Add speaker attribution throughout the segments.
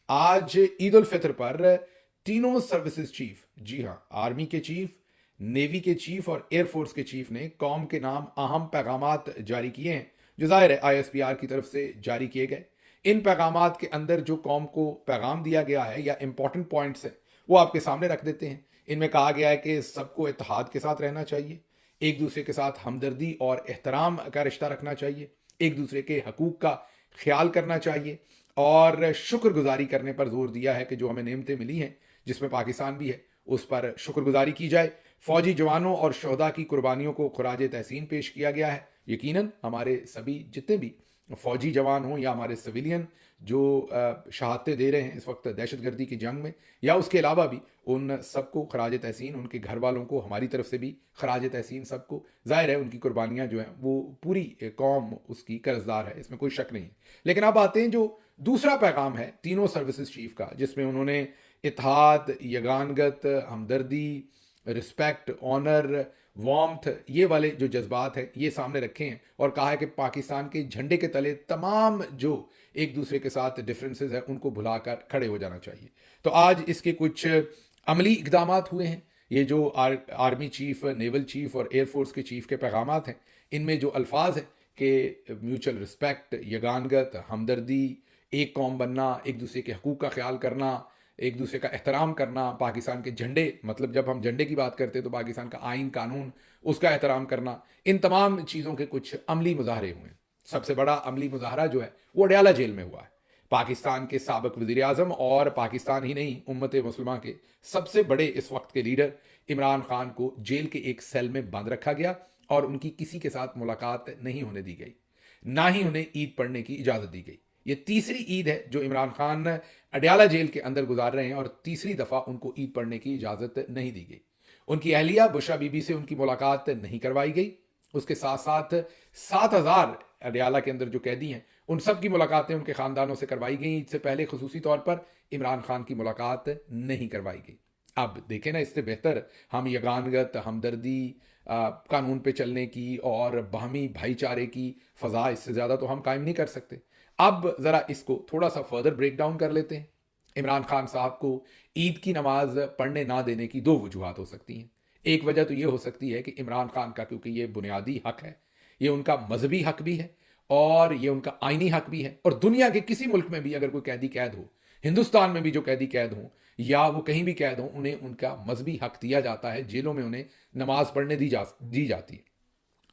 Speaker 1: आज ईद उल फितर पर तीनों सर्विसेज चीफ, जी हाँ, आर्मी के चीफ, नेवी के चीफ और एयरफोर्स के चीफ ने कौम के नाम अहम पैगामात जारी किए हैं, जो जाहिर है आईएसपीआर की तरफ से जारी किए गए। इन पैगामात के अंदर जो कौम को पैगाम दिया गया है या इंपॉर्टेंट पॉइंट्स हैं, वो आपके सामने रख देते हैं। इनमें कहा गया है कि सबको इत्तेहाद के साथ रहना चाहिए, एक दूसरे के साथ हमदर्दी और एहतराम का रिश्ता रखना चाहिए, एक दूसरे के हकूक़ का ख्याल करना चाहिए और शुक्रगुजारी करने पर जोर दिया है कि जो हमें नेमतें मिली हैं, जिसमें पाकिस्तान भी है, उस पर शुक्रगुजारी की जाए। फौजी जवानों और शहदा की कुर्बानियों को खुराज तहसीन पेश किया गया है। यकीनन हमारे सभी जितने भी फौजी जवान हों या हमारे सिविलियन जो शहादतें दे रहे हैं इस वक्त दहशतगर्दी की जंग में, या उसके अलावा भी उन सबको खराज तहसीन, उनके घर वालों को हमारी तरफ से भी खराज तहसीन सबको। ज़ाहिर है उनकी कुर्बानियाँ जो हैं वो पूरी कौम उसकी कर्जदार है, इसमें कोई शक नहीं है। लेकिन अब आते हैं जो दूसरा पैगाम है तीनों सर्विसेज चीफ का, जिसमें उन्होंने इत्तेहाद, यगानगत, हमदर्दी, रिस्पेक्ट, ऑनर, वार्मथ, ये वाले जो जज्बात हैं ये सामने रखे हैं और कहा है कि पाकिस्तान के झंडे के तले तमाम जो एक दूसरे के साथ डिफरेंसेस हैं उनको भुलाकर खड़े हो जाना चाहिए। तो आज इसके कुछ अमली इकदाम हुए हैं। ये जो आर्मी चीफ, नेवल चीफ और एयरफोर्स के चीफ के पैगामात हैं, इनमें जो अल्फाज हैं कि म्यूचुअल रिस्पेक्ट, यगानगत, हमदर्दी, एक कौम बनना, एक दूसरे के हकूक़ का ख्याल करना, एक दूसरे का एहतराम करना, पाकिस्तान के झंडे, मतलब जब हम झंडे की बात करते हैं तो पाकिस्तान का आइन कानून, उसका एहतराम करना, इन तमाम चीज़ों के कुछ अमली मुजाहरे हुए हैं। सबसे बड़ा अमली मुजाहरा जो है वो अडयाला जेल में हुआ है। पाकिस्तान के साबिक वज़ीर आज़म और पाकिस्तान ही नहीं, उम्मत मुसलमान के सबसे बड़े इस वक्त के लीडर इमरान खान को जेल के एक सेल में बंद रखा गया और उनकी किसी के साथ मुलाकात नहीं होने दी गई, ना ही उन्हें ईद पढ़ने की इजाज़त दी गई। ये तीसरी ईद है जो इमरान खान अडयाला जेल के अंदर गुजार रहे हैं और तीसरी दफ़ा उनको ईद पढ़ने की इजाज़त नहीं दी गई। उनकी अहलिया बुशरा बीबी से उनकी मुलाकात नहीं करवाई गई। उसके साथ साथ 7,000 अडयाला के अंदर जो कैदी हैं उन सब की मुलाकातें उनके ख़ानदानों से करवाई गई। इससे पहले खसूसी तौर पर इमरान खान की मुलाकात नहीं करवाई गई। अब देखें ना, इससे बेहतर हम यगानगत, हमदर्दी, कानून पे चलने की और बाहमी भाईचारे की फ़ज़ा, इससे ज़्यादा तो हम कायम नहीं कर सकते। अब ज़रा इसको थोड़ा सा फर्दर ब्रेक डाउन कर लेते हैं। इमरान खान साहब को ईद की नमाज पढ़ने ना देने की दो वजूहत हो सकती हैं। एक वजह तो ये हो सकती है कि इमरान खान का, क्योंकि ये बुनियादी हक है, ये उनका मजहबी हक भी है और ये उनका आइनी हक भी है। और दुनिया के किसी मुल्क में भी अगर कोई कैदी कैद हो, हिंदुस्तान में भी जो कैदी कैद हों या वो कहीं भी कैद हों, उन्हें उनका मजहबी हक दिया जाता है, जेलों में उन्हें नमाज पढ़ने दी जाती है।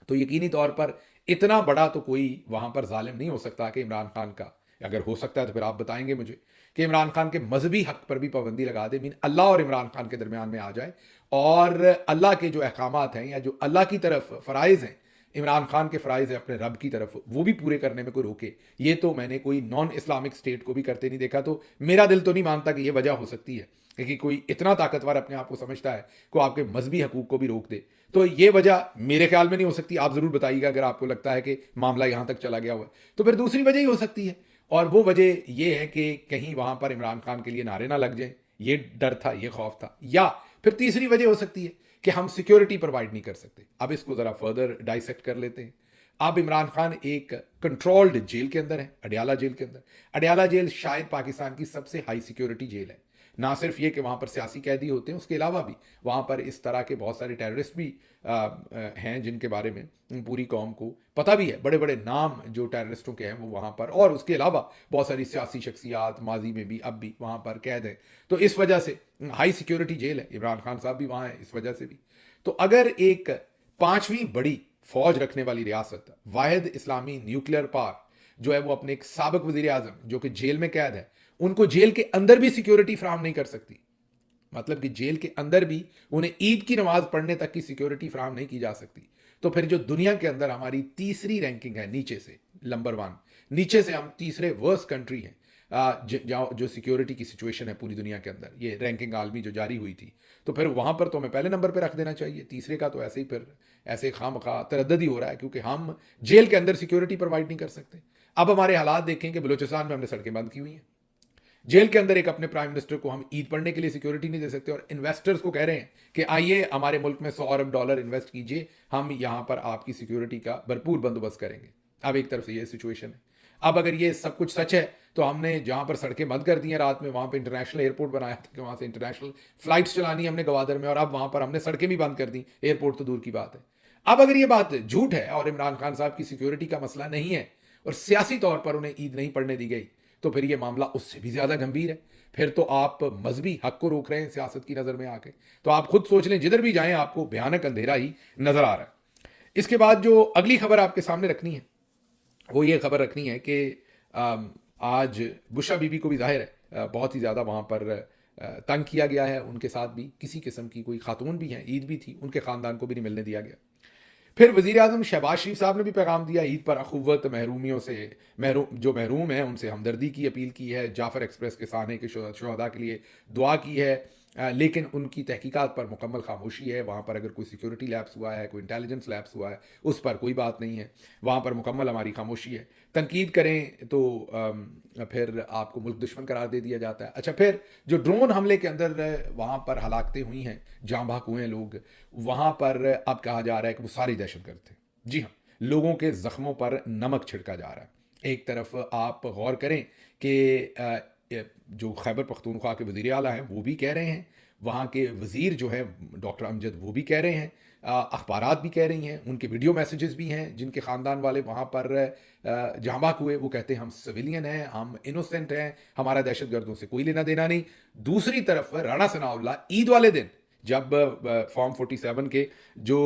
Speaker 1: तो यकीनी तौर पर इतना बड़ा तो कोई वहां पर जालिम नहीं हो सकता कि इमरान खान का, अगर हो सकता है तो फिर आप बताएंगे मुझे, कि इमरान खान के मजहबी हक पर भी पाबंदी लगा दे, मीन अल्लाह और इमरान खान के दरमियान में आ जाए और अल्लाह के जो अहकामात हैं या जो अल्लाह की तरफ फ़राइज़ हैं, इमरान खान के फ़राइज़ हैं अपने रब की तरफ, वो भी पूरे करने में कोई रोके। ये तो मैंने कोई नॉन इस्लामिक स्टेट को भी करते नहीं देखा। तो मेरा दिल तो नहीं मानता कि ये वजह हो सकती है कि कोई इतना ताकतवर अपने आप को समझता है को आपके मजहबी हकूक़ को भी रोक दे। तो ये वजह मेरे ख्याल में नहीं हो सकती। आप ज़रूर बताइएगा अगर आपको लगता है कि मामला यहाँ तक चला गया हुआ है। तो फिर दूसरी वजह ही हो सकती है, और वो वजह ये है कि कहीं वहाँ पर इमरान खान के लिए नारे ना लग जाए, ये डर था, ये खौफ था। या फिर तीसरी वजह हो सकती है कि हम सिक्योरिटी प्रोवाइड नहीं कर सकते। अब इसको ज़रा फर्दर डाइसेक्ट कर लेते हैं। अब इमरान खान एक कंट्रोल्ड जेल के अंदर है, अडयाला जेल के अंदर। अडयाला जेल शायद पाकिस्तान की सबसे हाई सिक्योरिटी जेल है। ना सिर्फ ये कि वहाँ पर सियासी कैदी होते हैं, उसके अलावा भी वहाँ पर इस तरह के बहुत सारे टेररिस्ट भी हैं जिनके बारे में पूरी कौम को पता भी है। बड़े बड़े नाम जो टेररिस्टों के हैं वो वहाँ पर, और उसके अलावा बहुत सारी सियासी शख्सियात माजी में भी अब भी वहाँ पर कैद हैं। तो इस वजह से हाई सिक्योरिटी जेल है, इमरान खान साहब भी वहाँ हैं इस वजह से भी। तो अगर एक पांचवी बड़ी फौज रखने वाली रियासत, वाहिद इस्लामी न्यूक्लियर पावर जो है, वो अपने एक साबिक वजीर आजम जो कि जेल में कैद है, उनको जेल के अंदर भी सिक्योरिटी फ्राहम नहीं कर सकती, मतलब कि जेल के अंदर भी उन्हें ईद की नमाज पढ़ने तक की सिक्योरिटी फ्राहम नहीं की जा सकती, तो फिर जो दुनिया के अंदर हमारी तीसरी रैंकिंग है नीचे से, नंबर 1, नीचे से हम तीसरे वर्स्ट कंट्री हैं जो सिक्योरिटी की सिचुएशन है पूरी दुनिया के अंदर, ये रैंकिंग आलमी जो जारी हुई थी, तो फिर वहां पर तो हमें पहले नंबर पर रख देना चाहिए। तीसरे का तो ऐसे ही फिर ऐसे खामखा तरद्दद ही हो रहा है क्योंकि हम जेल के अंदर सिक्योरिटी प्रोवाइड नहीं कर सकते। अब हमारे हालात देखें कि बलूचिस्तान में हमने सड़कें बंद की हुई हैं, जेल के अंदर एक अपने प्राइम मिनिस्टर को हम ईद पढ़ने के लिए सिक्योरिटी नहीं दे सकते, और इन्वेस्टर्स को कह रहे हैं कि आइए हमारे मुल्क में $100 अरब इन्वेस्ट कीजिए, हम यहां पर आपकी सिक्योरिटी का भरपूर बंदोबस्त करेंगे। अब एक तरफ से ये सिचुएशन है। अब अगर ये सब कुछ सच है तो हमने जहाँ पर सड़कें बंद कर दी हैं रात में, वहाँ पे इंटरनेशनल एयरपोर्ट बनाया था कि वहाँ से इंटरनेशनल फ्लाइट्स चलानी हमने गवादर में, और अब वहाँ पर हमने सड़कें भी बंद कर दी, एयरपोर्ट तो दूर की बात है। अब अगर ये बात झूठ है और इमरान खान साहब की सिक्योरिटी का मसला नहीं है और सियासी तौर पर उन्हें ईद नहीं पढ़ने दी गई, तो फिर ये मामला उससे भी ज़्यादा गंभीर है। फिर तो आप मजहबी हक को रोक रहे हैं सियासत की नज़र में आके। तो आप खुद सोच लें, जिधर भी जाएं आपको भयानक अंधेरा ही नज़र आ रहा है। इसके बाद जो अगली खबर आपके सामने रखनी है वो ये खबर रखनी है कि आज बुशा बीबी को भी जाहिर है बहुत ही ज़्यादा वहाँ पर तंग किया गया है। उनके साथ भी किसी किस्म की कोई खातून भी हैं, ईद भी थी, उनके ख़ानदान को भी नहीं मिलने दिया गया। फिर वज़ीर आज़म शहबाज शरीफ साहब ने भी पैगाम दिया, ईद पर अखुवत महरूमियों से, जो महरूम हैं उनसे हमदर्दी की अपील की है, जाफ़र एक्सप्रेस के साने के शुहदा के लिए दुआ की है। लेकिन उनकी तहकीकात पर मुकम्मल खामोशी है। वहाँ पर अगर कोई सिक्योरिटी लैप्स हुआ है, कोई इंटेलिजेंस लैप्स हुआ है, उस पर कोई बात नहीं है। वहाँ पर मुकम्मल हमारी खामोशी है। तनकीद करें तो फिर आपको मुल्क दुश्मन करार दे दिया जाता है। अच्छा, फिर जो ड्रोन हमले के अंदर वहाँ पर हलाकतें हुई हैं, जाँ भाग हुए हैं लोग, वहाँ पर अब कहा जा रहा है कि वो सारे दहशतगर्द थे। जी हाँ, लोगों के ज़ख्मों पर नमक छिड़का जा रहा है। एक तरफ आप गौर करें कि जो खैबर पख्तूनख्वा के वज़ीर आला हैं वो भी कह रहे हैं, वहाँ के वज़ीर जो है डॉक्टर अमजद वो भी कह रहे हैं, अखबारात भी कह रही हैं, उनके वीडियो मैसेजेस भी हैं, जिनके ख़ानदान वाले वहाँ पर जहाँ बाक हुए वो कहते हैं हम सिविलियन हैं, हम इनोसेंट हैं, हमारा दहशतगर्दों से कोई लेना देना नहीं। दूसरी तरफ राणा सनाउल्लाह ईद वाले दिन जब फॉर्म 47 के जो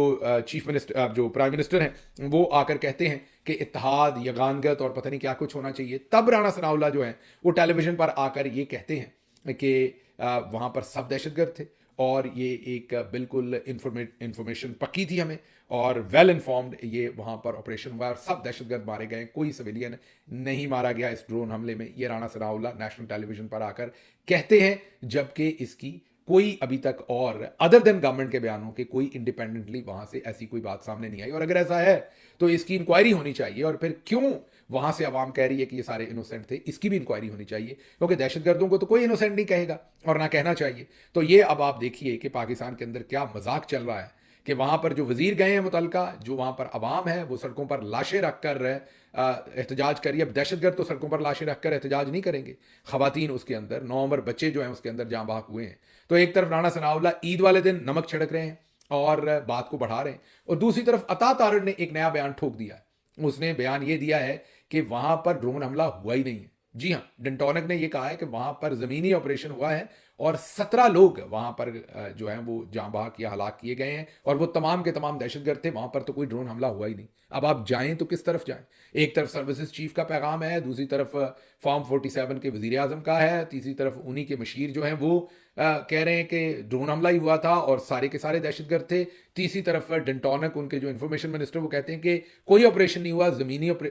Speaker 1: चीफ मिनिस्टर, जो प्राइम मिनिस्टर हैं, वो आकर कहते हैं कि इत्तेहाद, यगानगत और पता नहीं क्या कुछ होना चाहिए, तब राणा सनाउल्लाह जो हैं वो टेलीविजन पर आकर ये कहते हैं कि वहाँ पर सब दहशतगर्द थे और ये एक बिल्कुल इंफॉर्मेशन पक्की थी हमें और वेल इन्फॉर्म्ड ये वहाँ पर ऑपरेशन हुआ और सब दहशतगर्द मारे गए, कोई सिविलियन नहीं मारा गया इस ड्रोन हमले में। ये राणा सनाउल्लाह नेशनल टेलीविजन पर आकर कहते हैं, जबकि इसकी कोई अभी तक और अदर देन गवर्नमेंट के बयानों के कोई इंडिपेंडेंटली वहां से ऐसी कोई बात सामने नहीं आई। और अगर ऐसा है तो इसकी इंक्वायरी होनी चाहिए, और फिर क्यों वहां से अवाम कह रही है कि ये सारे इनोसेंट थे, इसकी भी इंक्वायरी होनी चाहिए, क्योंकि दहशतगर्दों को तो कोई इनोसेंट नहीं कहेगा और ना कहना चाहिए। तो ये अब आप देखिए कि पाकिस्तान के अंदर क्या मजाक चल रहा है कि वहां पर जो वजीर गए हैं मुतलका, जो वहां पर अवाम है वो सड़कों पर लाशें रख कर एहतजाज करिए। अब दहशतगर्द तो सड़कों पर लाशें रख कर एहतजाज नहीं करेंगे, खवातीन उसके अंदर, 9 उम्र बच्चे जो हैं उसके अंदर जहाँ बाक हुए हैं। तो एक तरफ राणा सनाउल्लाह ईद वाले दिन नमक छिड़क रहे हैं और बात को बढ़ा रहे हैं, और दूसरी तरफ अता तारड़ ने एक नया बयान ठोक दिया है। उसने बयान ये दिया है कि वहां पर ड्रोन हमला हुआ ही नहीं है। जी हाँ, डेंटोनिक ने यह कहा है कि वहां पर जमीनी ऑपरेशन हुआ है और 17 लोग वहां पर जो है वो जाँ बहक या हलाक किए गए हैं, और वो तमाम के तमाम दहशतगर्द थे। वहां पर तो कोई ड्रोन हमला हुआ ही नहीं। अब आप जाएं तो किस तरफ जाएं? एक तरफ सर्विसेज चीफ का पैगाम है, दूसरी तरफ फॉर्म 47 के वजीर आजम का है, तीसरी तरफ उन्हीं के मशीर जो हैं वो कह रहे हैं कि ड्रोन हमला ही हुआ था और सारे के सारे दहशतगर्द थे। तीसरी तरफ डेंटोनिक, उनके जो इन्फॉर्मेशन मिनिस्टर, वो कहते हैं कि कोई ऑपरेशन नहीं हुआ,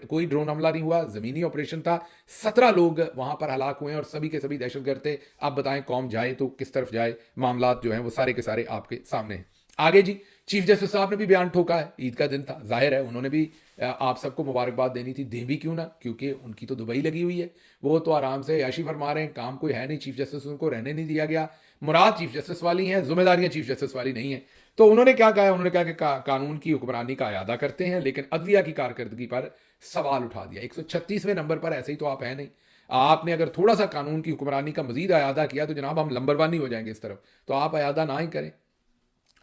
Speaker 1: कोई ड्रोन हमला नहीं हुआ, जमीनी ऑपरेशन था, 17 लोग वहां पर हलाक हुए हैं और सभी के सभी दहशतगर्द थे। आप बताएं कौम जाए तो किस तरफ जाए? मामला जो है वो सारे के सारे आपके सामने हैं। आगे जी, चीफ जस्टिस साहब ने भी बयान ठोका है। ईद का दिन था, जाहिर है उन्होंने भी आप सबको मुबारकबाद देनी थी, दे भी क्यों ना, क्योंकि उनकी तो दुबई लगी हुई है, वो तो आराम से याशी फरमा रहे हैं, काम कोई है नहीं, चीफ जस्टिस उनको रहने नहीं दिया गया। मुराद चीफ जस्टिस वाली हैं, जिम्मेदारियां चीफ जस्टिस वाली नहीं है। तो उन्होंने क्या कहा है? उन्होंने कहा कि कानून की हुक्मरानी का अयादा करते हैं, लेकिन अदलिया की कारकर्दगी पर सवाल उठा दिया। 136वें नंबर पर ऐसे ही तो आप है नहीं, आपने अगर थोड़ा सा कानून की हुक्मरानी का मजीद अयादा किया तो जनाब हम लंबरवानी हो जाएंगे इस तरफ। तो आप अयादा ना ही करें,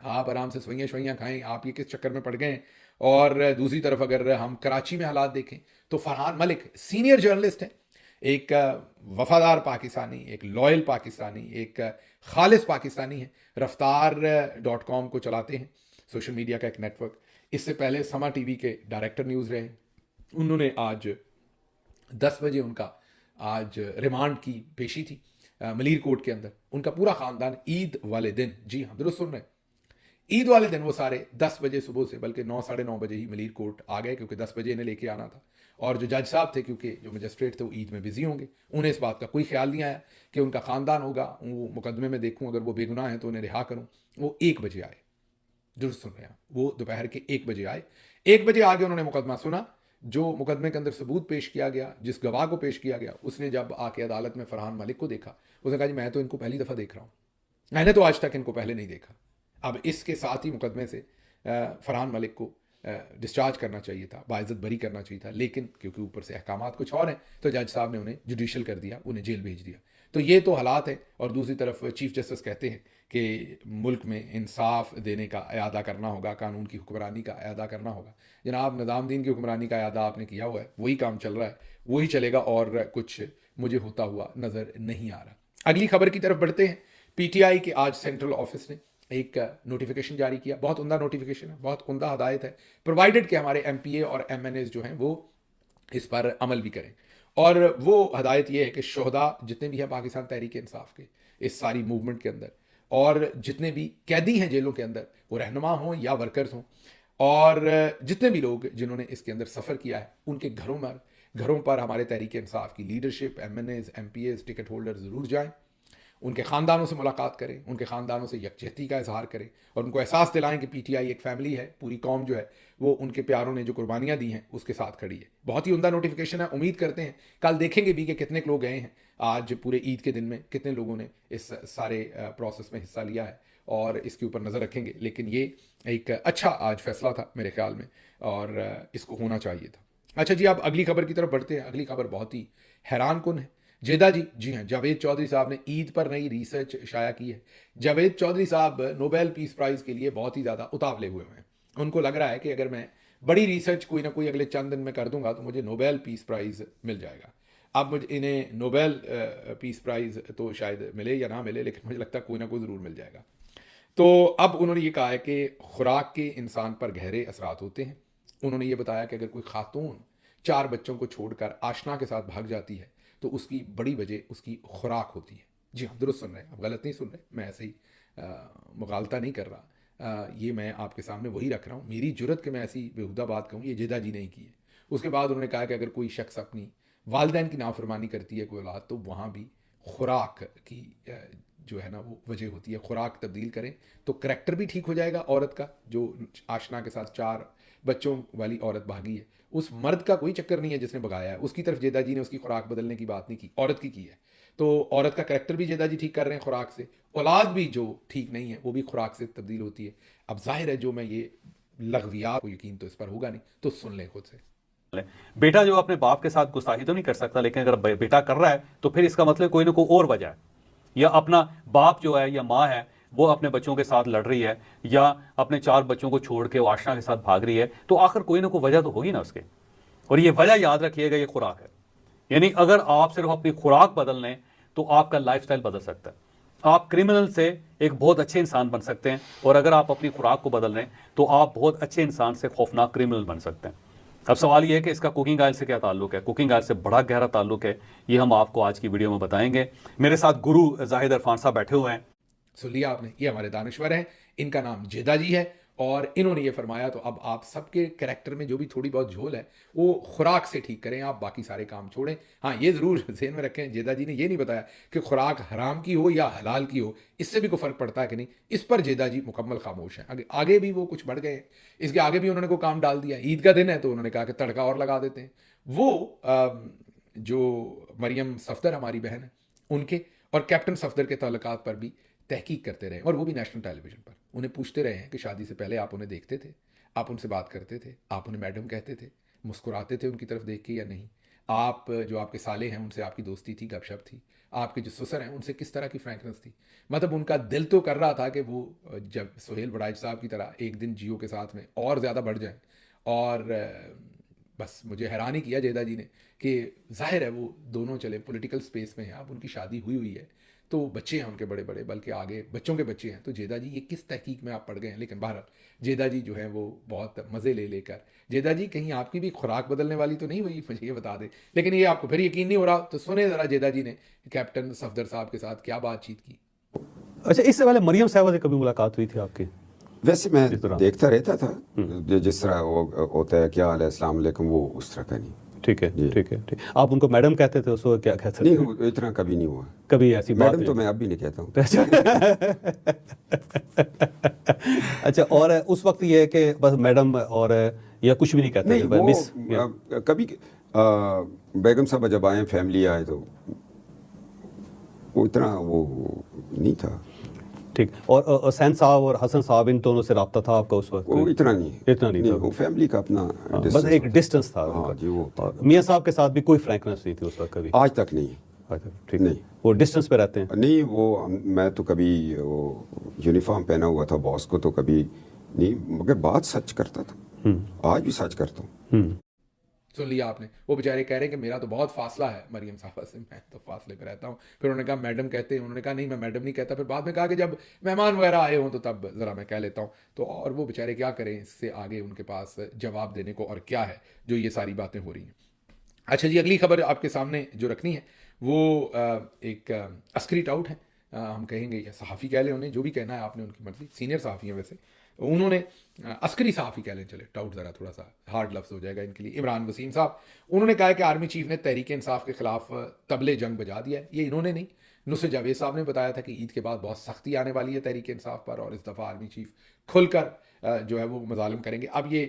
Speaker 1: आप आराम से सवैयाँ शवैयाँ खाएं, आप ये किस चक्कर में पड़ गए हैं। और दूसरी तरफ अगर हम कराची में हालात देखें तो फरहान मलिक सीनियर जर्नलिस्ट हैं, एक वफादार पाकिस्तानी, एक लॉयल पाकिस्तानी, एक खालिस पाकिस्तानी है। रफ्तार.com को चलाते हैं, सोशल मीडिया का एक नेटवर्क। इससे पहले समा टीवी के डायरेक्टर न्यूज़ रहे। उन्होंने आज 10 बजे उनका आज रिमांड की पेशी थी मलीर कोर्ट के अंदर। उनका पूरा ख़ानदान ईद वाले दिन, जी हाँ दुरुस्त सुन रहे हैं, ईद वाले दिन वो सारे 10 बजे सुबह से, बल्कि 9 साढ़े 9 बजे ही मलीर कोर्ट आ गए, क्योंकि 10 बजे इन्हें लेके आना था। और जो जज साहब थे, क्योंकि जो मजिस्ट्रेट थे वो ईद में बिजी होंगे, उन्हें इस बात का कोई ख्याल नहीं आया कि उनका ख़ानदान होगा, वो मुकदमे में देखूँ अगर वो बेगुनाह हैं तो उन्हें रिहा करूँ। वो 1 बजे आए, दुरुस्त सुन रहे हैं, वो दोपहर के 1 बजे आए। 1 बजे आगे उन्होंने मुकदमा सुना। जो मुकदमे के अंदर सबूत पेश किया गया, जिस गवाह को पेश किया गया, उसने जब आके अदालत में फरहान मलिक को देखा, उसने कहा जी मैं तो इनको पहली दफ़ा देख रहा हूँ, मैंने तो आज तक इनको पहले नहीं देखा। अब इसके साथ ही मुकदमे से फरहान मलिक को डिस्चार्ज करना चाहिए था, बाइज्जत बरी करना चाहिए था, लेकिन क्योंकि ऊपर से अहकामात कुछ और हैं तो जज साहब ने उन्हें जुडिशल कर दिया, उन्हें जेल भेज दिया। तो ये तो हालात है। और दूसरी तरफ चीफ जस्टिस कहते हैं कि मुल्क में इंसाफ देने का अयादा करना होगा, कानून की हुक्मरानी का अयादा करना होगा। जनाब निज़ामुद्दीन की हुक्मरानी का अयादा आपने किया हुआ है, वही काम चल रहा है, वही चलेगा, और कुछ मुझे होता हुआ नज़र नहीं आ रहा। अगली खबर की तरफ बढ़ते हैं। पीटीआई के आज सेंट्रल ऑफिस ने एक नोटिफिकेशन जारी किया। बहुत उम्दा नोटिफिकेशन है, बहुत उम्दा हदायत है, प्रोवाइडेड कि हमारे एमपीए और एमएनएस जो हैं वो इस पर अमल भी करें। और वो हदायत ये है कि शोहदा जितने भी हैं पाकिस्तान तहरीक इंसाफ के इस सारी मूवमेंट के अंदर, और जितने भी कैदी हैं जेलों के अंदर, वो रहनुमा हों या वर्कर्स हों, और जितने भी लोग जिन्होंने इसके अंदर सफ़र किया है, उनके घरों पर हमारे तहरीक इंसाफ की leadership, MNS, MPS, ticket holder ज़रूर जाएं, उनके ख़ानदानों से मुलाकात करें, उनके ख़ानदानों से यकजहती का इजहार करें, और उनको एहसास दिलाएं कि पीटीआई एक फैमिली है, पूरी कौम जो है वो उनके प्यारों ने जो कुर्बानियाँ दी हैं उसके साथ खड़ी है। बहुत ही उम्दा नोटिफिकेशन है। उम्मीद करते हैं कल देखेंगे भी कि कितने लोग गए हैं, आज पूरे ईद के दिन में कितने लोगों ने इस सारे प्रोसेस में हिस्सा लिया है, और इसके ऊपर नज़र रखेंगे। लेकिन ये एक अच्छा आज फैसला था मेरे ख्याल में, और इसको होना चाहिए था। अच्छा जी, अब अगली खबर की तरफ बढ़ते हैं। अगली खबर बहुत ही हैरान कुन है। जेदा जी हाँ, जावेद चौधरी साहब ने ईद पर नई रिसर्च शाया की है। जावेद चौधरी साहब नोबेल पीस प्राइज़ के लिए बहुत ही ज़्यादा उतावले हुए हैं। उनको लग रहा है कि अगर मैं बड़ी रिसर्च कोई ना कोई अगले चंद दिन में कर दूंगा तो मुझे नोबेल पीस प्राइज़ मिल जाएगा। अब मुझे इन्हें नोबेल पीस प्राइज़ तो शायद मिले या ना मिले, लेकिन मुझे लगता है कोई ना कोई ज़रूर मिल जाएगा। तो अब उन्होंने ये कहा है कि खुराक के इंसान पर गहरे असरात होते हैं। उन्होंने ये बताया कि अगर कोई खातून 4 बच्चों को छोड़कर आशना के साथ भाग जाती है तो उसकी बड़ी वजह उसकी खुराक होती है। जी हाँ, दुरुस्त सुन रहे हैं, आप गलत नहीं सुन रहे, मैं ऐसे ही मुगालता नहीं कर रहा। ये मैं आपके सामने वही रख रहा हूँ। मेरी जुर्रत कि मैं ऐसी बेहुदा बात कहूँ, ये जेदा जी नहीं की है। उसके बाद उन्होंने कहा कि अगर कोई शख्स अपनी वालिदैन की नाफरमानी करती है कोई औलाद, तो वहाँ भी खुराक की जो है ना वो वजह होती है। खुराक तब्दील करें तो करैक्टर भी ठीक हो जाएगा औरत का। जो आशना के साथ 4 बच्चों वाली औरत भागी है, उस मर्द का कोई चक्कर नहीं है जिसने भगाया है, उसकी तरफ जेदा जी ने उसकी खुराक बदलने की बात नहीं की, औरत की है। तो औरत का करैक्टर भी जेदा जी ठीक कर रहे हैं खुराक से, औलाद भी जो ठीक नहीं है वो भी खुराक से तब्दील होती है। अब जाहिर है जो मैं ये लग़वियात को यकीन तो इस पर होगा नहीं, तो सुन लें खुद से।
Speaker 2: बेटा जो अपने बाप के साथ गुस्ताखी तो नहीं कर सकता, लेकिन अगर बेटा कर रहा है तो फिर इसका मतलब कोई ना कोई और वजह है। या अपना बाप जो है या माँ है वो अपने बच्चों के साथ लड़ रही है, या अपने 4 बच्चों को छोड़ के वो आशना के साथ भाग रही है, तो आखिर कोई ना कोई वजह तो होगी ना उसके। और ये वजह याद रखिएगा, ये खुराक है। यानी अगर आप सिर्फ अपनी खुराक बदल लें तो आपका लाइफस्टाइल बदल सकता है। आप क्रिमिनल से एक बहुत अच्छे इंसान बन सकते हैं, और अगर आप अपनी खुराक को बदल लें तो आप बहुत अच्छे इंसान से खौफनाक क्रिमिनल बन सकते हैं। अब सवाल यह है कि इसका कुकिंग ऑयल से क्या ताल्लुक है। कुकिंग ऑयल से बड़ा गहरा ताल्लुक है, ये हम आपको आज की वीडियो में बताएंगे। मेरे साथ गुरु जाहिद इरफान साहब बैठे हुए हैं।
Speaker 1: सुन लिया आपने, ये हमारे दानिश्वर हैं, इनका नाम जेदा जी है, और इन्होंने ये फरमाया। तो अब आप सबके कैरेक्टर में जो भी थोड़ी बहुत झोल है वो खुराक से ठीक करें, आप बाकी सारे काम छोड़ें। हाँ, ये ज़रूर ज़हन में रखें, जेदा जी ने ये नहीं बताया कि खुराक हराम की हो या हलाल की हो, इससे भी कोई फ़र्क पड़ता है कि नहीं, इस पर जेदा जी मुकम्मल खामोश हैं। आगे भी वो कुछ बढ़ गए, इसके आगे भी उन्होंने कोई काम डाल दिया। ईद का दिन है तो उन्होंने कहा कि तड़का और लगा देते हैं। वो जो मरियम सफदर हमारी बहन है, उनके और कैप्टन सफदर के ताल्लुकात पर भी तहकीक करते रहे, और वो भी नेशनल टेलीविज़न पर। उन्हें पूछते रहे हैं कि शादी से पहले आप उन्हें देखते थे, आप उनसे बात करते थे, आप उन्हें मैडम कहते थे, मुस्कुराते थे उनकी तरफ देख के या नहीं, आप जो आपके साले हैं उनसे आपकी दोस्ती थी, गपशप थी, आपके जो ससुर हैं उनसे किस तरह की फ्रैंकनेस थी। मतलब उनका दिल तो कर रहा था कि वो जब सुहेल बड़ाइच साहब की तरह एक दिन जियो के साथ में और ज़्यादा बढ़ जाएं। और बस मुझे हैरान ही किया जेदा जी ने कि जाहिर है वो दोनों चले पॉलिटिकल स्पेस में हैं, अब उनकी शादी हुई है, तो बच्चे हैं उनके बड़े बड़े, बल्कि आगे बच्चों के बच्चे हैं। तो जेदा जी ये किस तहकीक में आप पड़ गए हैं। लेकिन बहरहाल जेदा जी जो है वो बहुत मज़े ले लेकर, जेदा जी कहीं आपकी भी खुराक बदलने वाली तो नहीं हुई, मुझे ये बता दें। लेकिन ये आपको फिर यकीन नहीं हो रहा तो सुने ज़रा जेदा जी ने कैप्टन सफदर साहब के साथ क्या बातचीत की।
Speaker 2: अच्छा, इससे पहले मरियम साहबा से कभी मुलाकात हुई थी आपकी?
Speaker 3: वैसे मैं देखता रहता था, जो जिस तरह वो होता है क्या हाल है अस्सलाम वालेकुम, वो उस तरह का नहीं।
Speaker 2: ठीक है, ठीक है, ठीक। आप उनको मैडम कहते थे, उसको क्या कहते थे?
Speaker 3: नहीं, इतना कभी नहीं हुआ,
Speaker 2: कभी ऐसी बात
Speaker 3: मैडम तो मैं अब भी नहीं कहता हूँ।
Speaker 2: अच्छा, और उस वक्त ये है कि बस मैडम और या कुछ भी नहीं कहते?
Speaker 3: नहीं, वो कभी बेगम साहब जब आए, फैमिली आए, तो वो इतना वो नहीं था।
Speaker 2: ठीक। और सैन साहब और हसन साहब, इन दोनों से रब्ता था आपका उस वक्त?
Speaker 3: वो इतना नहीं,
Speaker 2: इतना नहीं था,
Speaker 3: वो फैमिली का अपना
Speaker 2: बस एक डिस्टेंस था
Speaker 3: हाँ
Speaker 2: उनका।
Speaker 3: जी, वो
Speaker 2: और मियाँ साहब के साथ भी कोई फ्रैंकनेस नहीं थी उस वक्त कभी?
Speaker 3: आज तक नहीं।
Speaker 2: ठीक,
Speaker 3: नहीं,
Speaker 2: वो डिस्टेंस पे रहते हैं?
Speaker 3: नहीं, वो मैं तो कभी वो यूनिफॉर्म पहना हुआ था बॉस को, तो कभी नहीं, मगर बात सच करता था, आज भी सच करता हूँ।
Speaker 1: सुन लिया आपने, वो बेचारे कह रहे हैं कि मेरा तो बहुत फासला है मरियम साहबा से, मैं तो फासले पे रहता हूँ। फिर उन्होंने कहा मैडम कहते हैं, उन्होंने कहा नहीं मैं मैडम नहीं कहता। फिर बाद में कहा कि जब मेहमान वगैरह आए हों तो तब ज़रा मैं कह लेता हूँ। तो और वो बेचारे क्या करें, इससे आगे उनके पास जवाब देने को और क्या है, जो ये सारी बातें हो रही हैं। अच्छा जी, अगली खबर आपके सामने जो रखनी है वो एक अस्करी टाउट है, हम कहेंगे या सहाफ़ी कह लें उन्हें, जो भी कहना है आपने, उनकी मर्जी, सीनियर सहाफ़ी हैं वैसे। उन्होंने अस्करी सहाफ़ी कह लें, चले टाउट ज़रा थोड़ा सा हार्ड लफ्ज़ हो जाएगा इनके लिए, इमरान वसीम साहब। उन्होंने कहा है कि आर्मी चीफ ने तहरीक इंसाफ के खिलाफ तबले जंग बजा दिया है। ये इन्होंने नहीं, नुसरत जावेद साहब ने बताया था कि ईद के बाद बहुत सख्ती आने वाली है तहरीक इंसाफ पर, और इस दफ़ा आर्मी चीफ खुलकर जो है वो मजालिम करेंगे। अब ये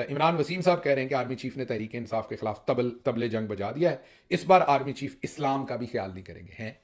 Speaker 1: इमरान वसीम साहब कह रहे हैं कि आर्मी चीफ ने तहरीक इंसाफ के खिलाफ तबले जंग बजा दिया है। इस बार आर्मी चीफ इस्लाम का भी ख्याल नहीं करेंगे। हैं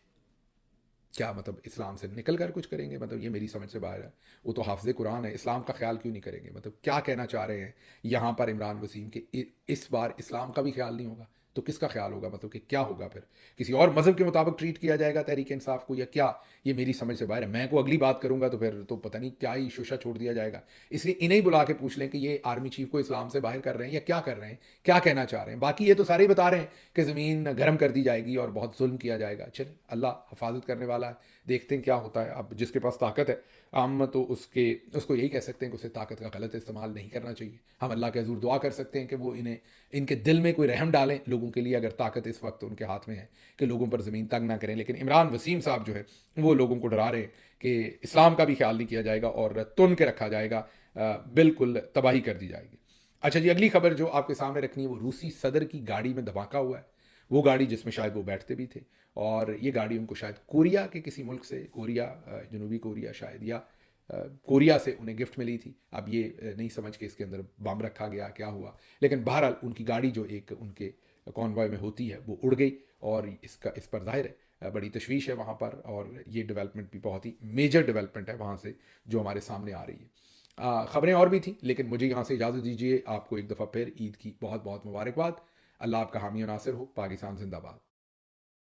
Speaker 1: क्या मतलब, इस्लाम से निकल कर कुछ करेंगे? मतलब ये मेरी समझ से बाहर है। वो तो हाफिज़ कुरान है, इस्लाम का ख्याल क्यों नहीं करेंगे? मतलब क्या कहना चाह रहे हैं यहाँ पर इमरान वसीम के, इस बार इस्लाम का भी ख्याल नहीं होगा तो किसका ख्याल होगा? मतलब कि क्या होगा फिर? किसी और मज़हब के मुताबिक ट्रीट किया जाएगा तहरीक इंसाफ को, या क्या? ये मेरी समझ से बाहर है। मैं को अगली बात करूंगा तो फिर तो पता नहीं क्या ही शोशा छोड़ दिया जाएगा। इसलिए इन्हें ही बुला के पूछ लें कि ये आर्मी चीफ को इस्लाम से बाहर कर रहे हैं या क्या कर रहे हैं, क्या कहना चाह रहे हैं। बाकी ये तो सारे ही बता रहे हैं कि ज़मीन गर्म कर दी जाएगी और बहुत जुल्म किया जाएगा। चल, अल्लाह हिफाजत करने वाला है, देखते हैं क्या होता है। अब जिसके पास ताकत है, हम तो उसको यही कह सकते हैं कि उसे ताकत का गलत इस्तेमाल नहीं करना चाहिए। हम अल्लाह के हजूर दुआ कर सकते हैं कि वो इनके दिल में कोई रहम डालें लोगों के लिए, अगर ताकत इस वक्त उनके हाथ में है कि लोगों पर ज़मीन तंग ना करें। लेकिन इमरान वसीम साहब जो है वो लोगों को डरा रहे हैं कि इस्लाम का भी ख्याल नहीं किया जाएगा और तुन के रखा जाएगा, बिल्कुल तबाही कर दी जाएगी। अच्छा जी, अगली खबर जो आपके सामने रखनी है वो रूसी सदर की गाड़ी में धमाका हुआ है। वो गाड़ी जिसमें शायद वो बैठते भी थे, और ये गाड़ी उनको शायद कोरिया के किसी मुल्क से, कोरिया, जनूबी कोरिया शायद, या कोरिया से उन्हें गिफ्ट मिली थी। अब ये नहीं समझ के इसके अंदर बम रखा गया, क्या हुआ, लेकिन बहरहाल उनकी गाड़ी जो एक उनके कॉन्वॉय में होती है वो उड़ गई, और इस पर जाहिर है बड़ी तशवीश है वहाँ पर। और ये डेवलपमेंट भी बहुत ही मेजर डेवलपमेंट है वहाँ से जो हमारे सामने आ रही है। ख़बरें और भी थी, लेकिन मुझे यहाँ से इजाज़त दीजिए। आपको एक दफ़ा फिर ईद की बहुत बहुत मुबारकबाद। अल्लाह आपका हामी और नासिर हो। पाकिस्तान जिंदाबाद।